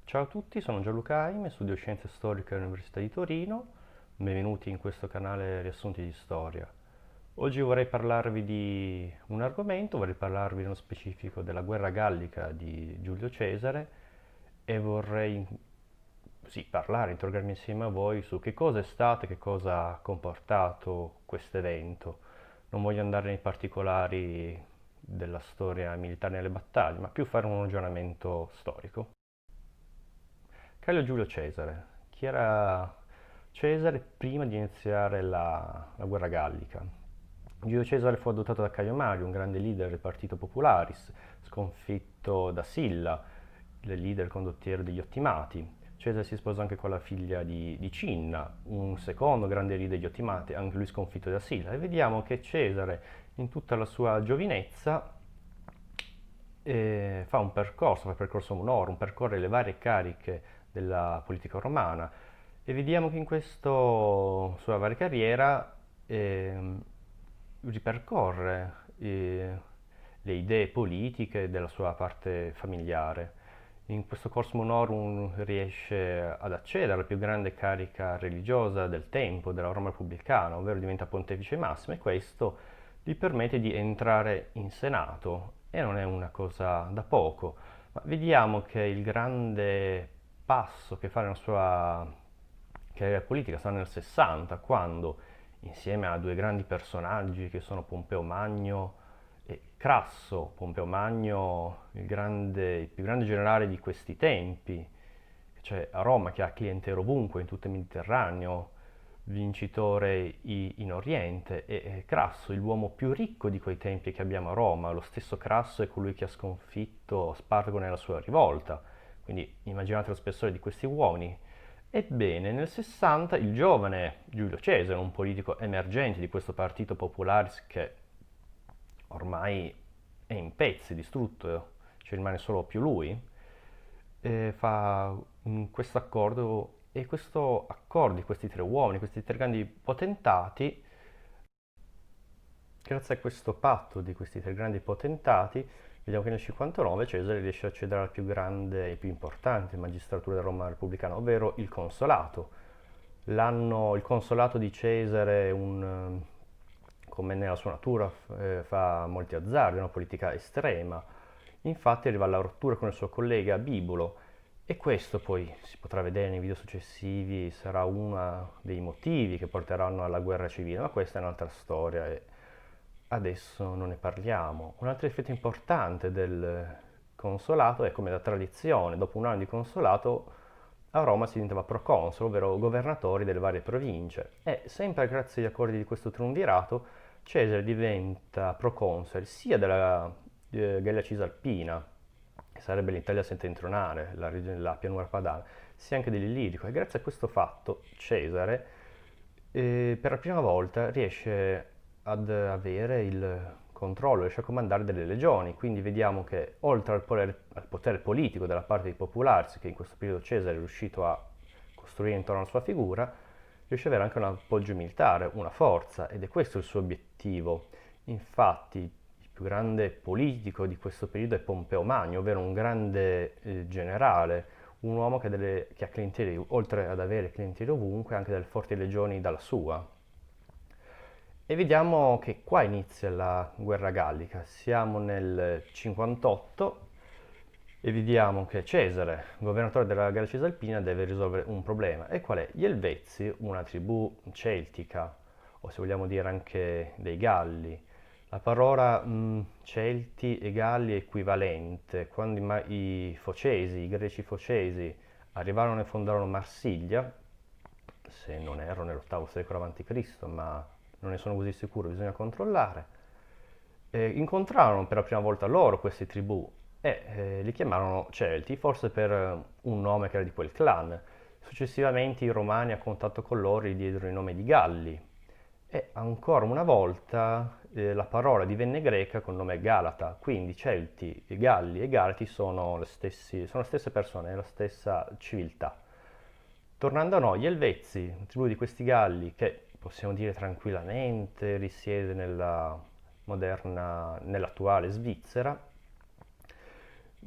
Ciao a tutti, sono Gianluca Aime, studio Scienze Storiche all'Università di Torino. Benvenuti in questo canale Riassunti di Storia. Oggi vorrei parlarvi di un argomento, vorrei parlarvi nello specifico della guerra gallica di Giulio Cesare e vorrei parlare, interrogarmi insieme a voi su che cosa è stato e che cosa ha comportato questo evento. Non voglio andare nei particolari della storia militare nelle battaglie, ma più fare un ragionamento storico. Caio Giulio Cesare. Chi era Cesare prima di iniziare la guerra gallica? Giulio Cesare fu adottato da Caio Mario, un grande leader del Partito Popularis, sconfitto da Silla, il leader condottiero degli Ottimati. Cesare si sposò anche con la figlia di Cinna, un secondo grande leader degli Ottimati, anche lui sconfitto da Silla. E vediamo che Cesare, in tutta la sua giovinezza, fa un percorso honorum, percorre le varie cariche della politica romana e vediamo che in questa sua varia carriera ripercorre le idee politiche della sua parte familiare. In questo Corso Honorum riesce ad accedere alla più grande carica religiosa del tempo, della Roma repubblicana, ovvero diventa pontefice massimo e questo gli permette di entrare in Senato e non è una cosa da poco, ma vediamo che il grande passo che fa nella sua carriera politica sta nel 60, quando insieme a due grandi personaggi che sono Pompeo Magno e Crasso, Pompeo Magno, il più grande generale di questi tempi, cioè a Roma che ha clientela ovunque, in tutto il Mediterraneo, vincitore in Oriente, e Crasso, l'uomo più ricco di quei tempi che abbiamo a Roma. Lo stesso Crasso è colui che ha sconfitto Spartaco nella sua rivolta, quindi immaginate lo spessore di questi uomini. Ebbene, nel 60 il giovane Giulio Cesare, un politico emergente di questo partito popolaris che ormai è in pezzi, distrutto, ci rimane solo più lui, fa questo accordo e questo accordo di questi tre uomini, questi tre grandi potentati, grazie a questo patto di questi tre grandi potentati, vediamo che nel 59 Cesare riesce a accedere alla più grande e più importante magistratura della Roma repubblicana, ovvero il consolato. Il consolato di Cesare, come nella sua natura, fa molti azzardi, è una politica estrema. Infatti arriva alla rottura con il suo collega Bibulo e questo poi si potrà vedere nei video successivi, sarà uno dei motivi che porteranno alla guerra civile, ma questa è un'altra storia e adesso non ne parliamo. Un altro effetto importante del consolato è come da tradizione, dopo un anno di consolato a Roma si diventava proconsole, ovvero governatori delle varie province e sempre grazie agli accordi di questo triumvirato Cesare diventa proconsole sia della Gallia Cisalpina, che sarebbe l'Italia settentrionale, la pianura padana, sia anche dell'Illirico e grazie a questo fatto Cesare per la prima volta riesce ad avere il controllo, riesce a comandare delle legioni, quindi vediamo che oltre al potere politico della parte dei popolari, che in questo periodo Cesare è riuscito a costruire intorno alla sua figura, riesce ad avere anche un appoggio militare, una forza, ed è questo il suo obiettivo. Infatti il più grande politico di questo periodo è Pompeo Magno, ovvero un grande generale, un uomo che ha clientele, oltre ad avere clientele ovunque, anche delle forti legioni dalla sua. E vediamo che qua inizia la guerra gallica. Siamo nel 58 e vediamo che Cesare, governatore della Gallia Cisalpina, deve risolvere un problema. E qual è? Gli Elvezi, una tribù celtica, o se vogliamo dire anche dei Galli. La parola Celti e Galli è equivalente. Quando i Focesi, i greci Focesi, arrivarono e fondarono Marsiglia, se non erro nell'VIII secolo a.C., ma non ne sono così sicuro, bisogna controllare. Incontrarono per la prima volta loro queste tribù e li chiamarono Celti, forse per un nome che era di quel clan. Successivamente i Romani a contatto con loro gli diedero il nome di Galli e ancora una volta la parola divenne greca con il nome Galata, quindi Celti, Galli e Galati sono le stesse persone, la stessa civiltà. Tornando a noi, gli Elvezi, tribù di questi Galli che possiamo dire tranquillamente risiede nell'attuale Svizzera,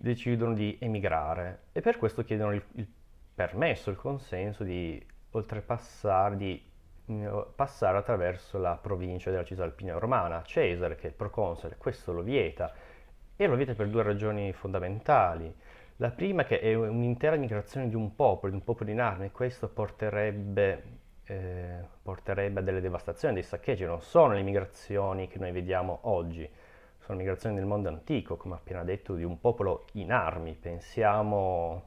decidono di emigrare e per questo chiedono il permesso, il consenso di oltrepassare, di passare attraverso la provincia della Cisalpina Romana. Cesare, che è il proconsole, questo lo vieta e lo vieta per due ragioni fondamentali. La prima che è un'intera migrazione di un popolo in armi, e questo porterebbe a delle devastazioni, dei saccheggi. Non sono le migrazioni che noi vediamo oggi, sono migrazioni nel mondo antico, come appena detto, di un popolo in armi. Pensiamo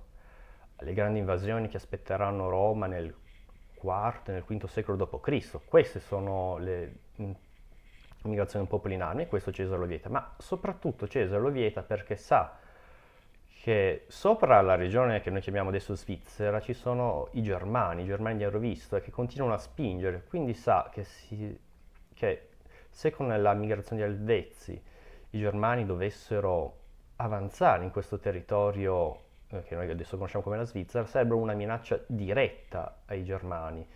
alle grandi invasioni che aspetteranno Roma nel IV e nel V secolo d.C. Queste sono le migrazioni di un popolo in armi e questo Cesare lo vieta. Ma soprattutto Cesare lo vieta perché sa che sopra la regione che noi chiamiamo adesso Svizzera ci sono i Germani di Ariovisto, e che continuano a spingere, quindi sa che se con la migrazione di Elvezi i Germani dovessero avanzare in questo territorio che noi adesso conosciamo come la Svizzera, sarebbero una minaccia diretta ai Germani.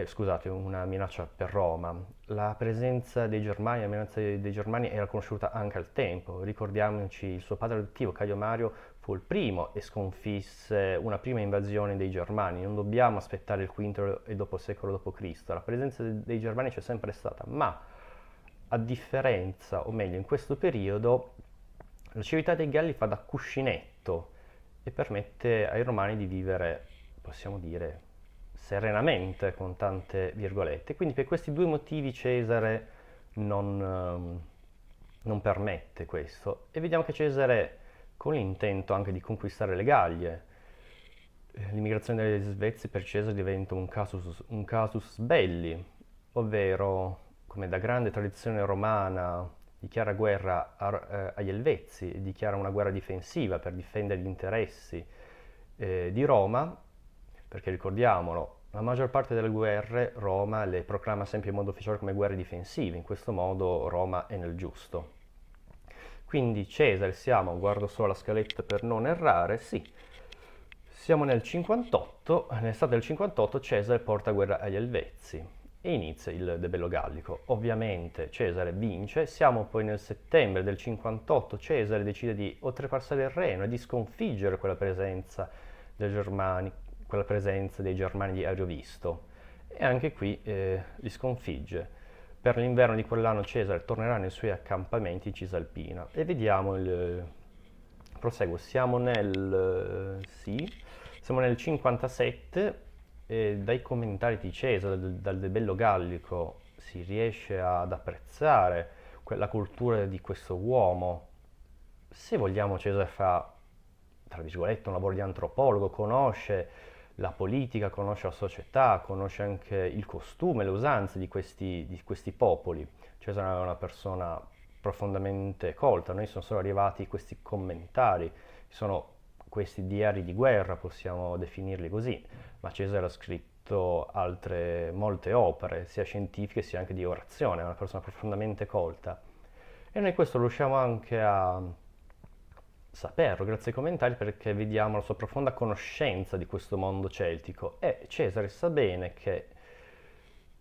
Scusate, una minaccia per Roma. La presenza dei Germani, la minaccia dei Germani era conosciuta anche al tempo. Ricordiamoci, il suo padre adottivo, Caio Mario, fu il primo e sconfisse una prima invasione dei Germani. Non dobbiamo aspettare il V e dopo secolo d.C. La presenza dei Germani c'è sempre stata, ma a differenza, o meglio, in questo periodo, la civiltà dei Galli fa da cuscinetto e permette ai Romani di vivere, possiamo dire, serenamente, con tante virgolette. Quindi per questi due motivi Cesare non permette questo. E vediamo che Cesare, con l'intento anche di conquistare le Gallie, l'immigrazione delle Svezia per Cesare diventa un casus belli, ovvero, come da grande tradizione romana, dichiara guerra agli Elvezi e dichiara una guerra difensiva per difendere gli interessi di Roma, perché ricordiamolo, la maggior parte delle guerre Roma le proclama sempre in modo ufficiale come guerre difensive, in questo modo Roma è nel giusto. Quindi Cesare, guardo solo la scaletta per non errare, sì, siamo nel 58, nell'estate del 58 Cesare porta guerra agli Elvezi e inizia il debello gallico. Ovviamente Cesare vince, siamo poi nel settembre del 58, Cesare decide di oltrepassare il Reno e di sconfiggere quella presenza dei Germani di Ariovisto, e anche qui li sconfigge. Per l'inverno di quell'anno Cesare tornerà nei suoi accampamenti in Cisalpina e vediamo proseguo, siamo nel 57 e dai commentari di Cesare, dal debello gallico, si riesce ad apprezzare la cultura di questo uomo. Se vogliamo, Cesare fa, tra virgolette, un lavoro di antropologo, conosce la politica, conosce la società, conosce anche il costume, le usanze di questi popoli. Cesare è una persona profondamente colta. Noi sono solo arrivati questi commentari, sono questi diari di guerra, possiamo definirli così, ma Cesare ha scritto molte opere, sia scientifiche sia anche di orazione, è una persona profondamente colta. E noi questo riusciamo anche a saperlo grazie ai commentari, perché vediamo la sua profonda conoscenza di questo mondo celtico, e Cesare sa bene che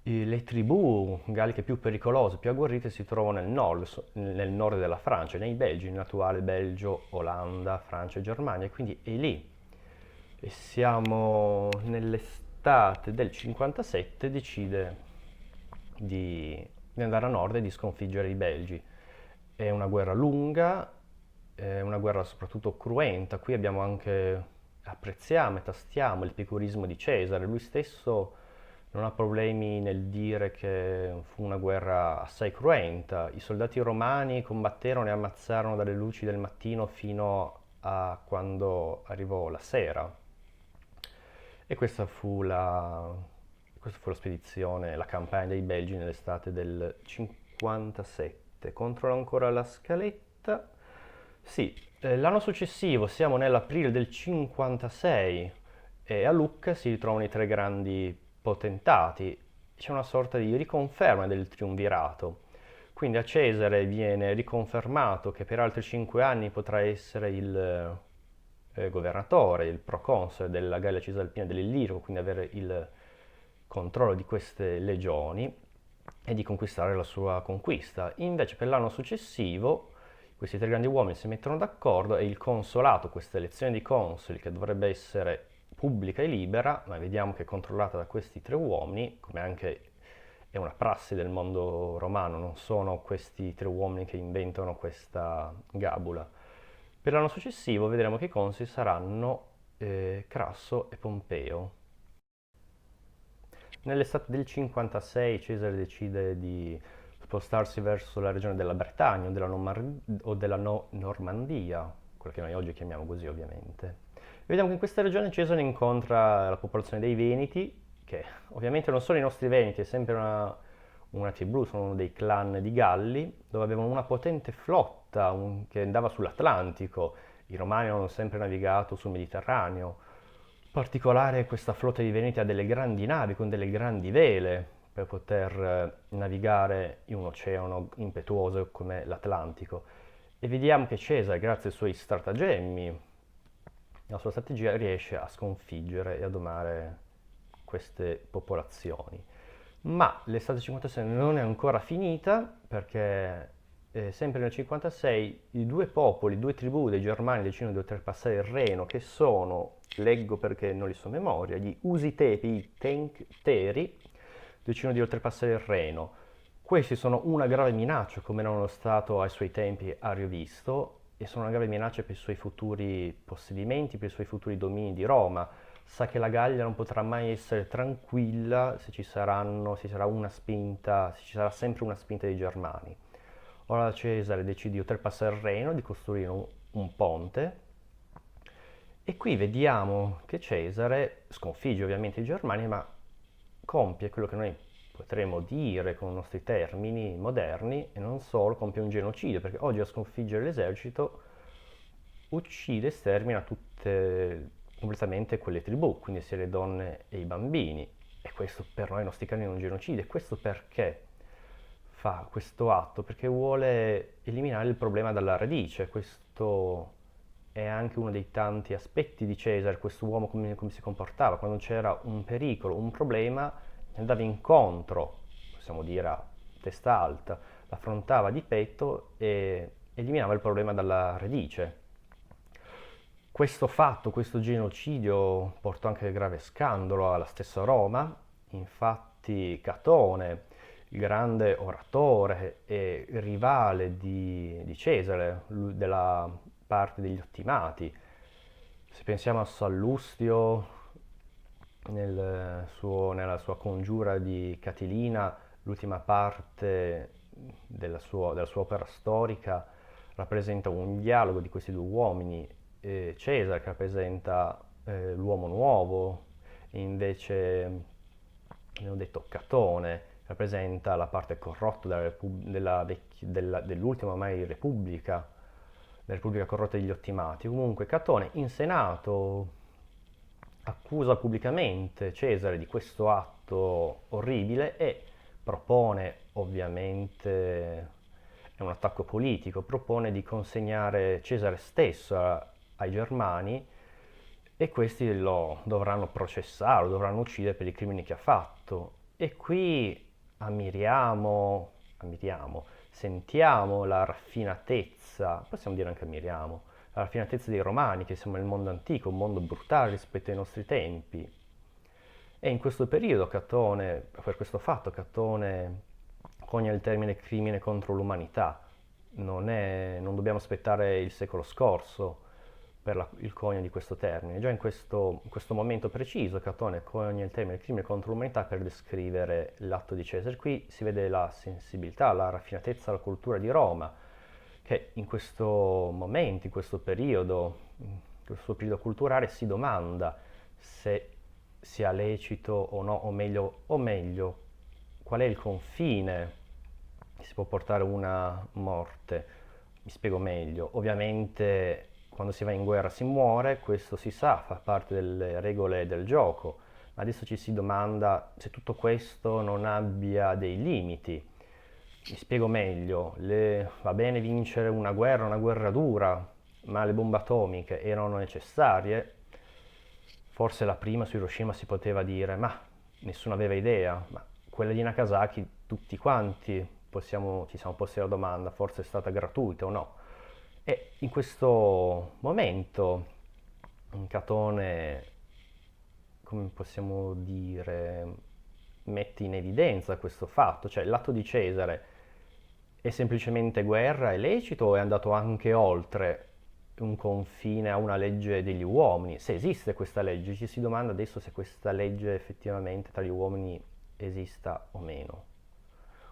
le tribù galliche più pericolose, più agguerrite si trovano nel nord della Francia, nei Belgi, nell'attuale Belgio, Olanda, Francia e Germania, quindi è lì. E siamo nell'estate del 57, decide di andare a nord e di sconfiggere i Belgi. È una guerra lunga, è una guerra soprattutto cruenta. Qui apprezziamo e tastiamo il epicurismo di Cesare. Lui stesso non ha problemi nel dire che fu una guerra assai cruenta. I soldati romani combatterono e ammazzarono dalle luci del mattino fino a quando arrivò la sera. E questa fu la spedizione, la campagna dei Belgi nell'estate del 57. Controllo ancora la scaletta. Sì, l'anno successivo, siamo nell'aprile del 56, e a Lucca si ritrovano i tre grandi potentati. C'è una sorta di riconferma del triumvirato. Quindi a Cesare viene riconfermato che per altri 5 anni potrà essere il governatore, il proconsole della Gallia Cisalpina dell'Illirico, quindi avere il controllo di queste legioni e di conquistare la sua conquista. Invece per l'anno successivo Questi tre grandi uomini si mettono d'accordo e il consolato, questa elezione di consoli che dovrebbe essere pubblica e libera, ma vediamo che è controllata da questi tre uomini, come anche è una prassi del mondo romano, non sono questi tre uomini che inventano questa gabula. Per l'anno successivo vedremo che i consoli saranno Crasso e Pompeo. Nell'estate del 56 Cesare decide di spostarsi verso la regione della Bretagna o della Normandia, quella che noi oggi chiamiamo così ovviamente. Vediamo che in questa regione Cesare incontra la popolazione dei Veneti, che ovviamente non sono i nostri Veneti, è sempre una tribù, sono uno dei clan di Galli, dove avevano una potente flotta che andava sull'Atlantico. I Romani hanno sempre navigato sul Mediterraneo. In particolare questa flotta di Veneti ha delle grandi navi con delle grandi vele per poter navigare in un oceano impetuoso come l'Atlantico. E vediamo che Cesare, grazie ai suoi stratagemmi, la sua strategia, riesce a sconfiggere e a domare queste popolazioni. Ma l'estate 56 non è ancora finita perché sempre nel 56 i due popoli, due tribù dei Germani decidono di oltrepassare il Reno, che sono, leggo perché non li so a memoria, gli Usitepi, i Tencteri, decidono di oltrepassare il Reno. Questi sono una grave minaccia, come erano lo stato ai suoi tempi Ariovisto, e sono una grave minaccia per i suoi futuri possedimenti, per i suoi futuri domini di Roma. Sa che la Gallia non potrà mai essere tranquilla se ci sarà sempre una spinta dei Germani. Ora Cesare decide di oltrepassare il Reno, di costruire un ponte, e qui vediamo che Cesare sconfigge ovviamente i Germani, ma compie quello che noi potremmo dire con i nostri termini moderni, e non solo, compie un genocidio, perché oggi a sconfiggere l'esercito uccide e stermina completamente quelle tribù, quindi sia le donne e i bambini. E questo per noi, i nostri cani, è un genocidio. E questo perché fa questo atto? Perché vuole eliminare il problema dalla radice. Questo è anche uno dei tanti aspetti di Cesare, questo uomo come si comportava. Quando c'era un pericolo, un problema, andava incontro, possiamo dire a testa alta, l'affrontava di petto e eliminava il problema dalla radice. Questo fatto, questo genocidio portò anche grave scandalo alla stessa Roma. Infatti Catone, il grande oratore e rivale di Cesare, della parte degli Ottimati, se pensiamo a Sallustio nella sua congiura di Catilina, l'ultima parte della sua opera storica rappresenta un dialogo di questi due uomini, Cesare che rappresenta l'uomo nuovo, e invece, ne ho detto, Catone rappresenta la parte corrotta dell'ultima mai Repubblica, la Repubblica corrotta degli Ottimati. Comunque Catone in Senato accusa pubblicamente Cesare di questo atto orribile e propone, ovviamente è un attacco politico, propone di consegnare Cesare stesso ai Germani, e questi lo dovranno processare, lo dovranno uccidere per i crimini che ha fatto. E qui sentiamo la raffinatezza, possiamo dire anche ammiriamo, la raffinatezza dei Romani, che siamo nel mondo antico, un mondo brutale rispetto ai nostri tempi. E in questo periodo per questo fatto Catone conia il termine crimine contro l'umanità. Non dobbiamo aspettare il secolo scorso per il conio di questo termine. Già in questo momento preciso Catone conia il termine crimine contro l'umanità per descrivere l'atto di Cesare. Qui si vede la sensibilità, la raffinatezza, la cultura di Roma, che in questo momento, in questo suo periodo culturale, si domanda se sia lecito o no, o meglio, qual è il confine che si può portare una morte. Mi spiego meglio. Ovviamente quando si va in guerra si muore, questo si sa, fa parte delle regole del gioco, ma adesso ci si domanda se tutto questo non abbia dei limiti. Mi spiego meglio, va bene vincere una guerra dura, ma le bombe atomiche erano necessarie? Forse la prima su Hiroshima si poteva dire, ma nessuno aveva idea, ma quella di Nagasaki tutti quanti ci siamo posti la domanda, forse è stata gratuita o no? in questo momento Catone, come possiamo dire, mette in evidenza questo fatto, cioè l'atto di Cesare è semplicemente guerra, è lecito o è andato anche oltre un confine a una legge degli uomini? Se esiste questa legge, ci si domanda adesso se questa legge effettivamente tra gli uomini esista o meno.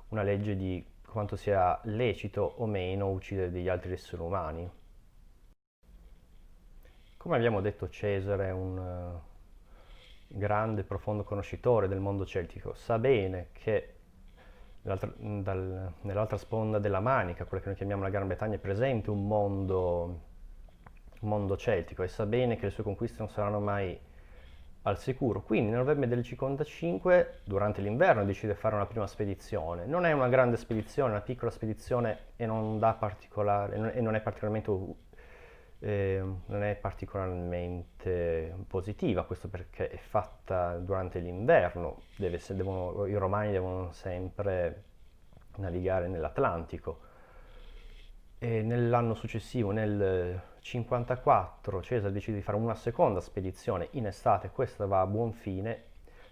Una legge di quanto sia lecito o meno uccidere degli altri esseri umani. Come abbiamo detto, Cesare è un grande, profondo conoscitore del mondo celtico, sa bene che nell'altra sponda della Manica, quella che noi chiamiamo la Gran Bretagna, è presente un mondo celtico e sa bene che le sue conquiste non saranno mai al sicuro. Quindi nel novembre del 55, durante l'inverno, decide di fare una prima spedizione. Non è una grande spedizione, è una piccola spedizione e non è particolarmente positiva, questo perché è fatta durante l'inverno, i romani devono sempre navigare nell'Atlantico. E nell'anno successivo, nel 54, Cesare decide di fare una seconda spedizione in estate, questa va a buon fine.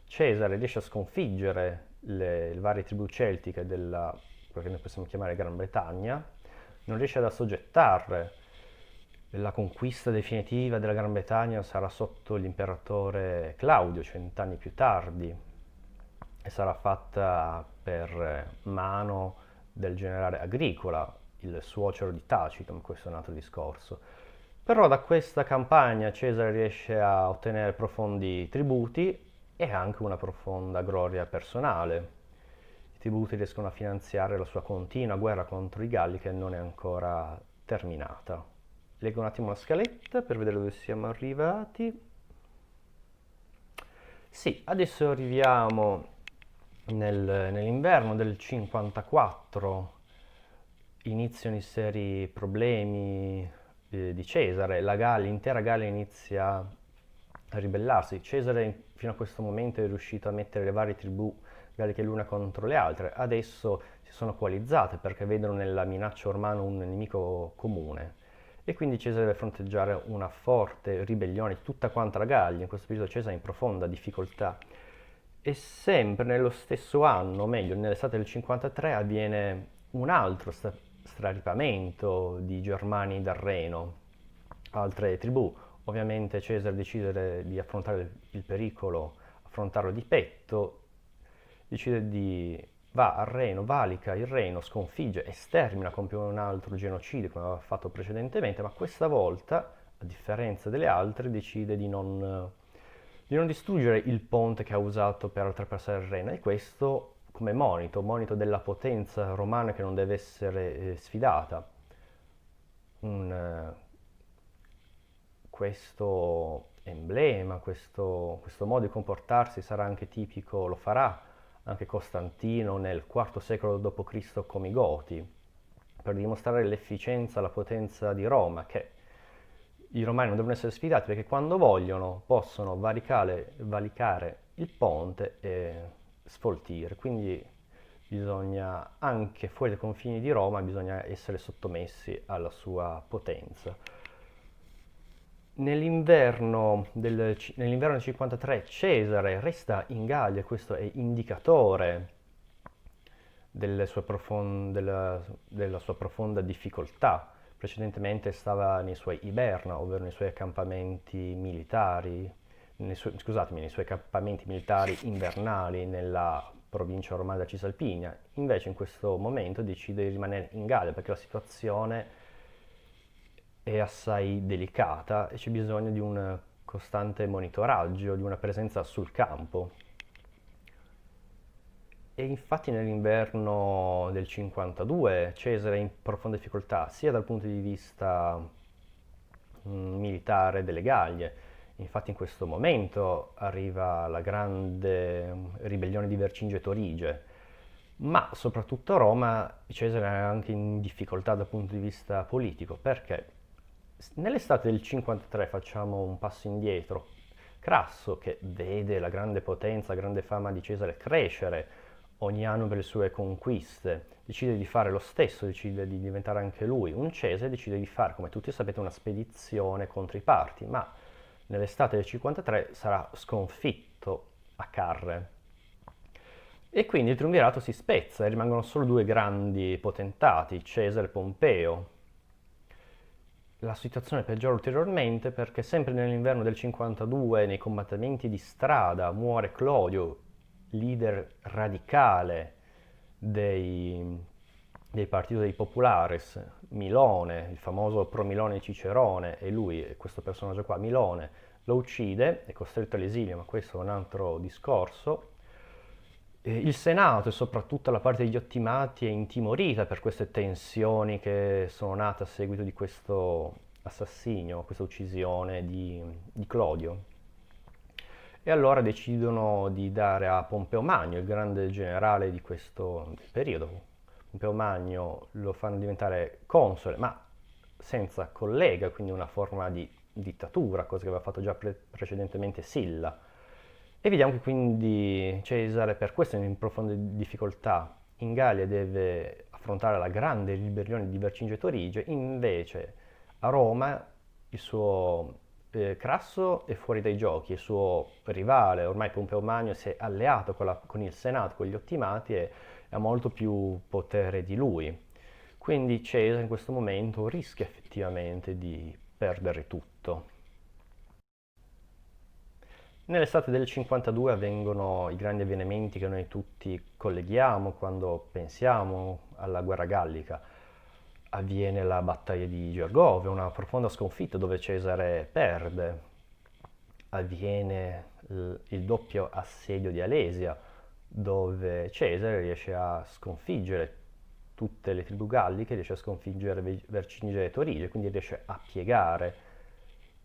Cesare riesce a sconfiggere le varie tribù celtiche della, quella che noi possiamo chiamare Gran Bretagna, non riesce ad assoggettare. La conquista definitiva della Gran Bretagna sarà sotto l'imperatore Claudio, 100 anni più tardi, e sarà fatta per mano del generale Agricola, il suocero di Tacito, ma questo è un altro discorso. Però da questa campagna Cesare riesce a ottenere profondi tributi e anche una profonda gloria personale. I tributi riescono a finanziare la sua continua guerra contro i Galli che non è ancora terminata. Leggo un attimo la scaletta per vedere dove siamo arrivati. Sì, adesso arriviamo nell'inverno del 54, iniziano i seri problemi di Cesare, l'intera Gallia inizia a ribellarsi. Cesare fino a questo momento è riuscito a mettere le varie tribù galliche l'una contro le altre, adesso si sono coalizzate perché vedono nella minaccia romana un nemico comune. E quindi Cesare deve fronteggiare una forte ribellione di tutta quanta la Gallia, in questo periodo Cesare è in profonda difficoltà. E sempre nello stesso anno, o meglio, nell'estate del 53, avviene un altro straripamento di Germani dal Reno, altre tribù. Ovviamente Cesare decide di affrontare il pericolo, affrontarlo di petto, va al Reno, valica il Reno, sconfigge, stermina, compie un altro genocidio come aveva fatto precedentemente, ma questa volta, a differenza delle altre, decide di non distruggere il ponte che ha usato per oltrepassare il Reno, e questo come monito della potenza romana che non deve essere sfidata. Questo emblema, questo modo di comportarsi sarà anche tipico, lo farà anche Costantino nel IV secolo d.C. come i Goti, per dimostrare l'efficienza, la potenza di Roma, che i romani non devono essere sfidati perché quando vogliono possono valicare il ponte e sfoltire. Quindi bisogna, anche fuori dai confini di Roma, bisogna essere sottomessi alla sua potenza. Nell'inverno del 53 Cesare resta in Gallia, questo è indicatore della sua profonda difficoltà. Precedentemente stava nei suoi iberna, ovvero nei suoi accampamenti militari, nei suoi accampamenti militari invernali nella provincia romana della Cisalpina. Invece in questo momento decide di rimanere in Gallia perché la situazione è assai delicata e c'è bisogno di un costante monitoraggio, di una presenza sul campo. E infatti nell'inverno del 52 Cesare è in profonda difficoltà sia dal punto di vista militare delle Gallie. Infatti in questo momento arriva la grande ribellione di Vercingetorige, ma soprattutto a Roma Cesare è anche in difficoltà dal punto di vista politico, perché nell'estate del 53 facciamo un passo indietro. Crasso, che vede la grande potenza, la grande fama di Cesare crescere, ogni anno per le sue conquiste, decide di fare lo stesso, decide di diventare anche lui un Cesare, decide di fare, come tutti sapete, una spedizione contro i Parti, ma nell'estate del 53 sarà sconfitto a Carre. E quindi il triumvirato si spezza e rimangono solo due grandi potentati, Cesare e Pompeo. La situazione peggiora ulteriormente perché sempre nell'inverno del 52, nei combattimenti di strada, muore Clodio, leader radicale del partito dei Populares, Milone, il famoso Pro-Milone Cicerone, e lui, questo personaggio qua, Milone, lo uccide, è costretto all'esilio, ma questo è un altro discorso. Il Senato e soprattutto la parte degli ottimati è intimorita per queste tensioni che sono nate a seguito di questo assassinio, questa uccisione di Clodio. E allora decidono di dare a Pompeo Magno, il grande generale di questo periodo. Pompeo Magno lo fanno diventare console, ma senza collega, quindi una forma di dittatura, cosa che aveva fatto già precedentemente Silla. E vediamo che quindi Cesare per questo è in profonde difficoltà. In Gallia deve affrontare la grande ribellione di Vercingetorige, invece a Roma il suo Crasso è fuori dai giochi, il suo rivale, ormai Pompeo Magno, si è alleato con il Senato, con gli ottimati e ha molto più potere di lui. Quindi Cesare in questo momento rischia effettivamente di perdere tutto. Nell'estate del 52 avvengono i grandi avvenimenti che noi tutti colleghiamo quando pensiamo alla guerra gallica. Avviene la battaglia di Gergovia, una profonda sconfitta dove Cesare perde. Avviene il doppio assedio di Alesia, dove Cesare riesce a sconfiggere tutte le tribù galliche, riesce a sconfiggere Vercingetorige, quindi riesce a piegare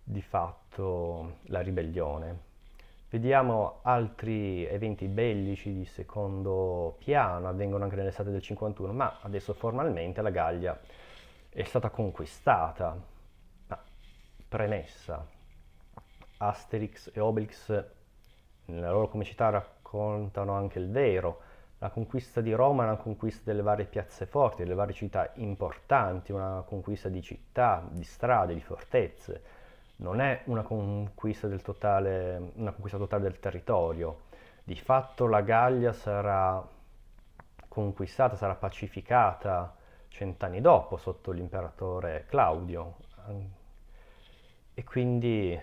di fatto la ribellione. Vediamo altri eventi bellici di secondo piano, avvengono anche nell'estate del 51, ma adesso formalmente la Gallia è stata conquistata. Ma premessa, Asterix e Obelix nella loro comicità raccontano anche il vero. La conquista di Roma è una conquista delle varie piazze forti, delle varie città importanti, una conquista di città, di strade, di fortezze. Non è una conquista una conquista totale del territorio. Di fatto la Gallia sarà conquistata, sarà pacificata 100 anni dopo sotto l'imperatore Claudio. E quindi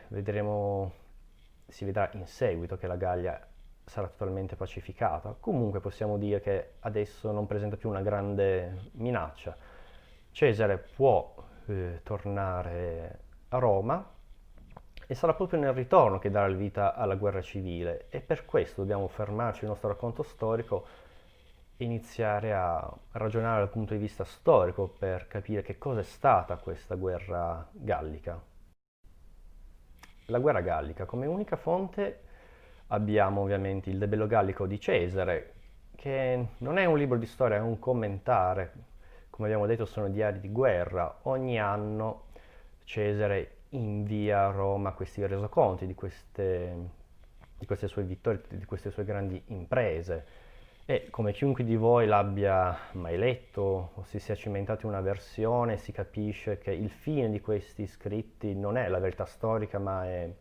si vedrà in seguito che la Gallia sarà totalmente pacificata. Comunque possiamo dire che adesso non presenta più una grande minaccia. Cesare può tornare a Roma e sarà proprio nel ritorno che darà il vita alla guerra civile e per questo dobbiamo fermarci nel nostro racconto storico e iniziare a ragionare dal punto di vista storico per capire che cosa è stata questa guerra gallica. La guerra gallica, come unica fonte abbiamo ovviamente il De Bello Gallico di Cesare, che non è un libro di storia, è un commentare. Come abbiamo detto sono diari di guerra. Ogni anno Cesare invia a Roma questi resoconti di queste sue vittorie, di queste sue grandi imprese. E come chiunque di voi l'abbia mai letto o si sia cimentato in una versione, si capisce che il fine di questi scritti non è la verità storica, ma è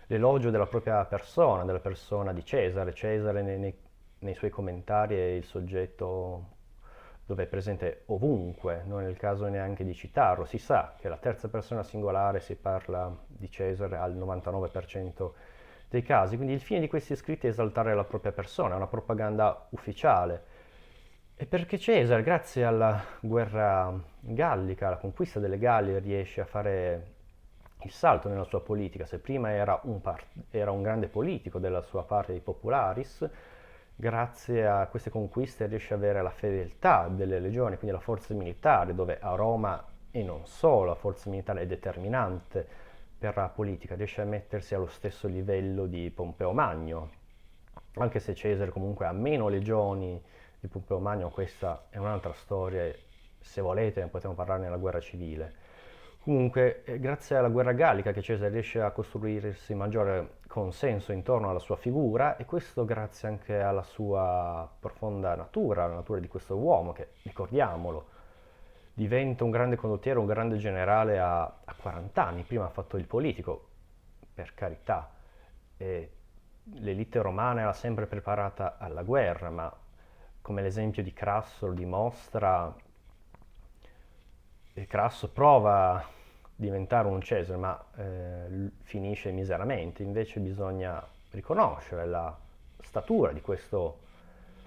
l'elogio della propria persona, della persona di Cesare. Cesare nei suoi commentari è il soggetto dove è presente ovunque, non è il caso neanche di citarlo. Si sa che la terza persona singolare si parla di Cesare al 99% dei casi, quindi il fine di questi scritti è esaltare la propria persona, è una propaganda ufficiale. E perché Cesare, grazie alla guerra gallica, alla conquista delle Gallie, riesce a fare il salto nella sua politica. Se prima era un grande politico della sua parte dei Popularis, grazie a queste conquiste riesce ad avere la fedeltà delle legioni, quindi la forza militare, dove a Roma e non solo la forza militare è determinante per la politica, riesce a mettersi allo stesso livello di Pompeo Magno, anche se Cesare comunque ha meno legioni di Pompeo Magno, questa è un'altra storia, se volete ne possiamo parlare nella guerra civile. Comunque, grazie alla guerra gallica che Cesare riesce a costruirsi maggiore consenso intorno alla sua figura, e questo grazie anche alla sua profonda natura, la natura di questo uomo che, ricordiamolo, diventa un grande condottiero, un grande generale a 40 anni, prima ha fatto il politico, per carità, e l'elite romana era sempre preparata alla guerra, ma come l'esempio di Crasso lo dimostra, Crasso prova a diventare un Cesare, ma finisce miseramente. Invece bisogna riconoscere la statura di questo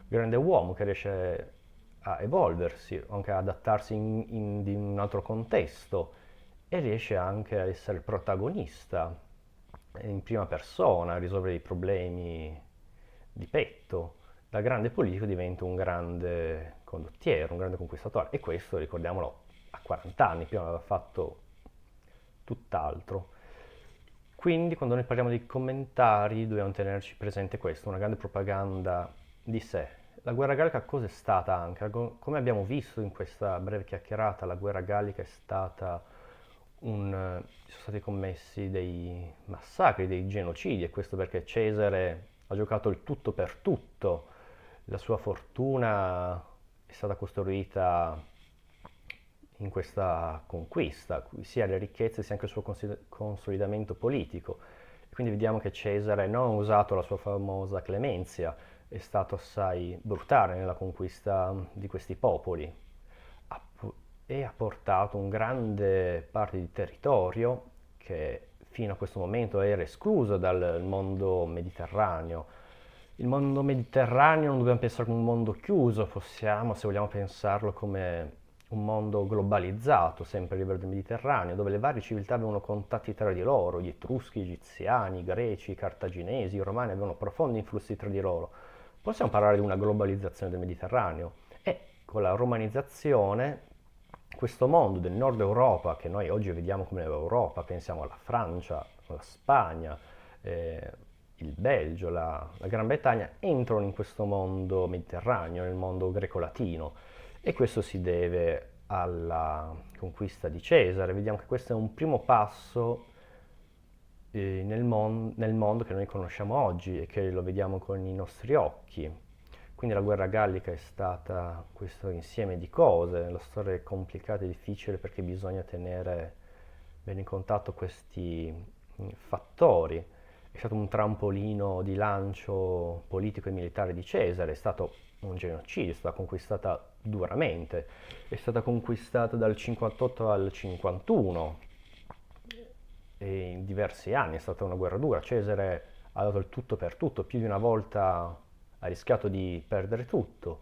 grande uomo che riesce a evolversi, anche a adattarsi in un altro contesto, e riesce anche a essere protagonista in prima persona, a risolvere i problemi di petto. Da grande politico diventa un grande condottiero, un grande conquistatore, e questo, ricordiamolo, a 40 anni, prima aveva fatto tutt'altro. Quindi quando noi parliamo di commentari dobbiamo tenerci presente questo, una grande propaganda di sé. La guerra gallica cosa è stata anche? Come abbiamo visto in questa breve chiacchierata, la guerra gallica è stata ci sono stati commessi dei massacri, dei genocidi, e questo perché Cesare ha giocato il tutto per tutto, la sua fortuna è stata costruita in questa conquista, sia le ricchezze sia anche il suo consolidamento politico. E quindi vediamo che Cesare non ha usato la sua famosa clemenzia, è stato assai brutale nella conquista di questi popoli e ha portato un grande parte di territorio che fino a questo momento era escluso dal mondo mediterraneo. Il mondo mediterraneo non dobbiamo pensare come un mondo chiuso, possiamo, se vogliamo pensarlo, come un mondo globalizzato, sempre a livello del Mediterraneo, dove le varie civiltà avevano contatti tra di loro, gli Etruschi, gli Egiziani, i Greci, i Cartaginesi, i Romani avevano profondi influssi tra di loro. Possiamo parlare di una globalizzazione del Mediterraneo, e con la romanizzazione questo mondo del nord Europa, che noi oggi vediamo come Europa, pensiamo alla Francia, alla Spagna, il Belgio, la Gran Bretagna, entrano in questo mondo mediterraneo, nel mondo greco-latino, e questo si deve alla conquista di Cesare. Vediamo che questo è un primo passo nel mondo che noi conosciamo oggi e che lo vediamo con i nostri occhi. Quindi la guerra gallica è stata questo insieme di cose, la storia è complicata e difficile perché bisogna tenere bene in contatto questi fattori. È stato un trampolino di lancio politico e militare di Cesare, è stato un genocidio, è stata conquistata duramente, è stata conquistata dal 58 al 51 e in diversi anni, è stata una guerra dura. Cesare ha dato il tutto per tutto, più di una volta ha rischiato di perdere tutto,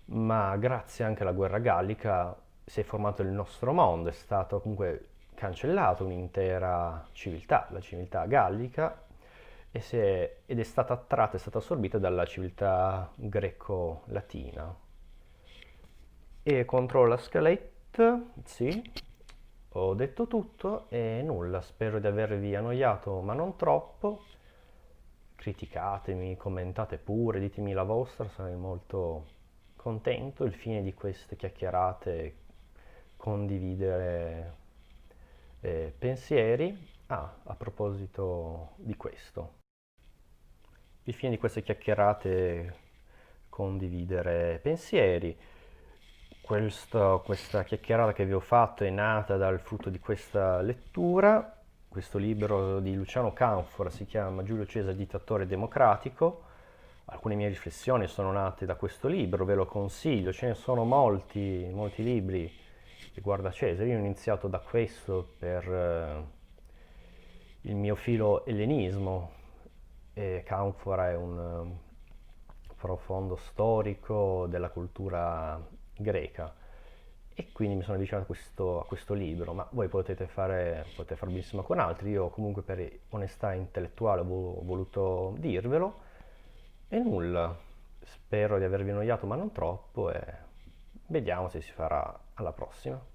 ma grazie anche alla guerra gallica si è formato il nostro mondo, è stato comunque cancellato un'intera civiltà, la civiltà gallica, ed è stata attratta, è stata assorbita dalla civiltà greco-latina. E controllo la scaletta, sì, ho detto tutto e nulla, spero di avervi annoiato, ma non troppo. Criticatemi, commentate pure, ditemi la vostra, sarei molto contento. Il fine di queste chiacchierate è condividere pensieri. A proposito di questo, il fine di queste chiacchierate è condividere pensieri. Questa chiacchierata che vi ho fatto è nata dal frutto di questa lettura. Questo libro di Luciano Canfora si chiama Giulio Cesare, dittatore democratico. Alcune mie riflessioni sono nate da questo libro, ve lo consiglio, ce ne sono molti, molti libri riguardo a Cesare. Io ho iniziato da questo per il mio filo ellenismo, e Canfora è un profondo storico della cultura greca, e quindi mi sono avvicinato a questo libro, ma voi potete fare benissimo con altri. Io comunque per onestà intellettuale ho voluto dirvelo, e nulla, spero di avervi annoiato ma non troppo, e vediamo se si farà alla prossima.